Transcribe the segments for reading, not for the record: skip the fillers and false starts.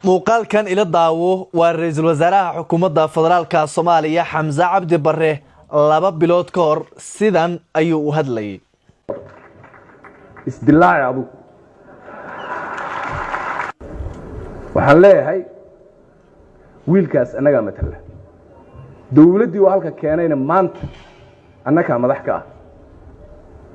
muuqaalkan ila daawo waa ra'iisul wasaaraha xukuumadda federaalka Soomaaliya Xamse Cabdi Barre 2 bilood ka hor sidan ayuu u hadlayay isdilaaci adu waxaan leeyahay wiilkaas anaga matala dawladii oo halka keenayna maanta annaka madax ka ah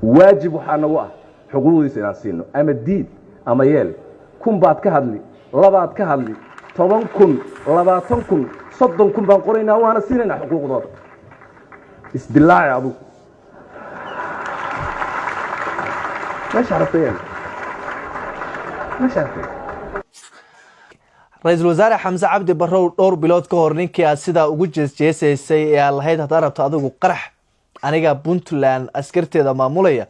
waajib waxa nagu ah xuquuqdiisa inaan siino ama diid ama yeel kun baad ka hadli labaad ka hadli 10,000 20,000 30,000 baan qoraynaa waana siinayna xuquuqdooda isdilaaci adu ماشي عرفيا رئيس الوزراء حمزة عبد برre dhowr bilood ka hor ninkii aad sida ugu jeesjeesaysay ee lahayd haddii rabto adigu qarax aniga Puntland askarteeda maamulaya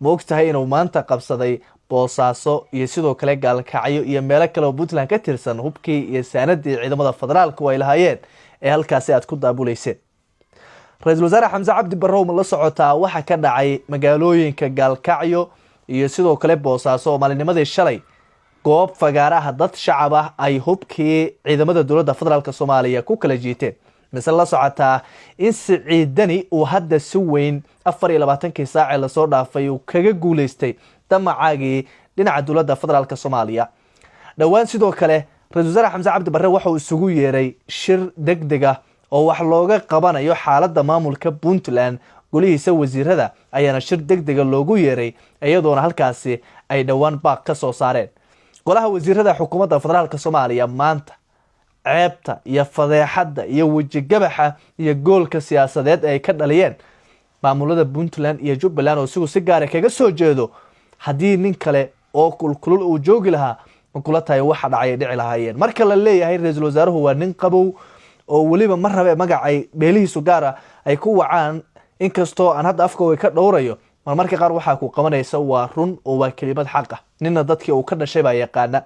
ma ogtahay inuu maanta qabsaday Boosaaso iyo sidoo kale Gaalkacyo iyo meelo kale oo Puntland ka tirsan hubkii iyo saanadii ciidamada federaalku ay lahaayeen ee halkaas aad ku daabuleyseen رئيس الوزراء حمزة عبد برre ma la socotaa waxa ka dhacay magaalooyinka Gaalkacyo iyo sidoo kale Boosaaso maalinimadii shalay goob fagaaraha dad shacab ah ay hubkii ciidamada dawladda federaalka Soomaaliya ku kala jiiteen misal la socotaa in Siciidani uu hadda si weyn 24 saac la soo dhaafay uu kaga guuleystay damacaagii dhinaca dawladda federaalka Soomaaliya dhawaan sidoo kale ra'iisul wasaare Xamse Cabdi Barre waxa uu isugu yeeray shir degdeg ah oo wax looga qabanayo xaaladda maamulka Puntland golihiisa wasiirada ayaana shir degdeg loogu yeeray iyadoona halkaasi ay dhawaan baaq ka soo saareen golaha wasiirada xukuumadda federaalka Soomaaliya maanta ceebta iyo fadeexada iyo wajigabaxa iyo goolka siyaasadeed ay ka dhaliyeen maamulada Puntland iyo Jubbaland oo si gaar ah kaga soo jeedo hadii nin kale oo kulul uu joogi lahaa kula tahay waxa dhacay dhici lahaayeen marka la leeyahay ra'iisul wasaaruhu waa nin qabow oo waliba mar rabe magacay beelihiisu gaar ah ay ku wacaan inkastoo aan hadda afkooda ka dhowrayo marmarka qaar waxa ku qabanaysa waa run oo waa kelimad xaq ah ninna dadkii uu ka dhashay baa yaqaana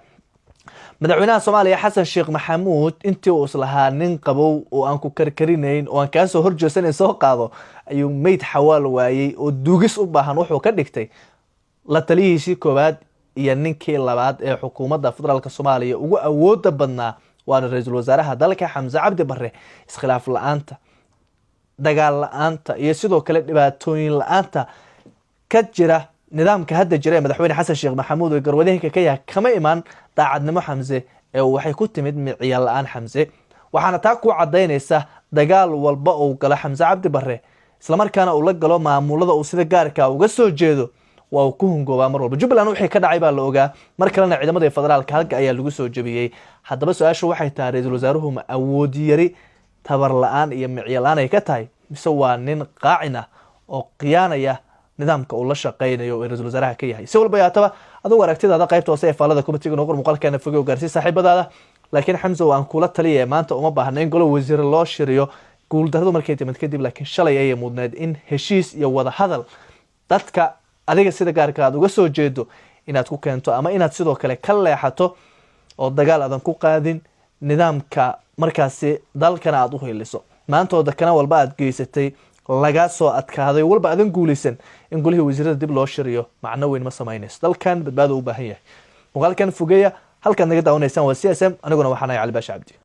madaxweynaha Soomaaliya Xasan Sheekh Maxamuud intii uu islahaa nin qabow oo aan ku karkarinayn oo aan ka soo horjeesan soo qaado ayuu meyd xawaal waayay oo duugis u baahan wuxuu ka dhigtay la taliyihiisii koobaad iyo ninkii labaad ee xukuumadda federaalka Soomaaliya ugu awoodda badnaa waana ra'iisul wasaaraha dalka Xamse Cabdi Barre iskhilaaf la'aanta dagaal la'aanta iyo sidoo kale dhibaatooyin la'aanta ka jira nidaamka hadda jira madaxweyne Xasan Sheekh Maxamuud oo garwadeenka ka yahay kama iman daacadnimo Xamse ee waxay ku timid miciyaal la'aan Xamse waxaana taa ku cadeynaysa dagaal walba oo gala Xamse Cabdi Barre isla markaana uu la galo maamulada uu sida gaarka uga soo jeedo waa ku hungoobaa mar walba Jubbaland wixii ka dhacay baa la ogaa mar kalena ciidamada federaalka halka ayaa lagu soo jabiyay haddaba su'aashu waxay tahay ra'iisul wasaaruhu ma awood yari tabar la'aan iyo miciyaal la'aan ay ka tahay mise waa nin qaacina oo qiyaanaya nidaamka uu la shaqeynayo ee ra'iisul wasaaraha ka yahay si walba yaataba adigu aragtidaada qaybta hoose ee faalada kumatiga noqon muuqaalkeena fogeey gaarsi saaxiibadaada laakiin Xamse waan kula taliyay maanta uma baahna in golo wasiir loo shiriyo guul darrada markay timid kadib laakiin shalay ay mudnayd in heshiis iyo wada hadal dadka adiga sida gaarka aad uga soo jeedo inaad ku keento ama inaad sidoo kale ka leexato oo dagaal adan ku qaadin nidaamka markaasi dalkana aad u heeliso maanta wadakana walba aad geysatay laga soo adkaaday walba adan guulaysan in golihii wasiirada dib loo shiriyo macno weyn ma sameynayso dalkan badbaado u baahan yahay muuqaalkan fogeeya halkan naga daawanaysaan waa CSM aniguna waxaan ahay Cali Baash Cabdi